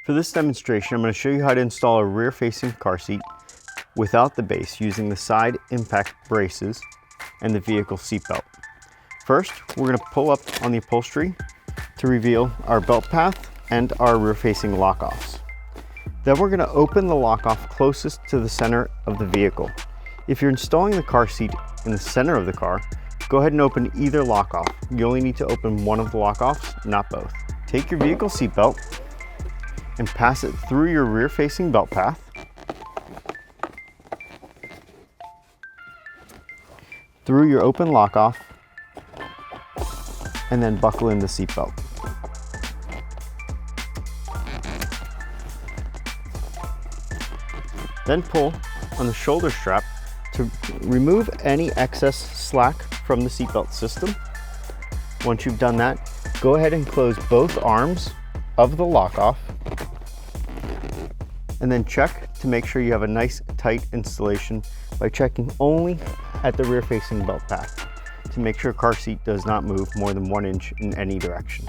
For this demonstration, I'm going to show you how to install a rear-facing car seat without the base using the side impact braces and the vehicle seatbelt. First, we're going to pull up on the upholstery to reveal our belt path and our rear-facing lock-offs. Then we're going to open the lock-off closest to the center of the vehicle. If you're installing the car seat in the center of the car, go ahead and open either lock-off. You only need to open one of the lock-offs, not both. Take your vehicle seatbelt and pass it through your rear-facing belt path. Through your open lock-off, and then buckle in the seatbelt. Then pull on the shoulder strap to remove any excess slack from the seatbelt system. Once you've done that, go ahead and close both arms of the lock-off, and then check to make sure you have a nice tight installation by checking only at the rear-facing belt path to make sure car seat does not move more than 1 inch in any direction.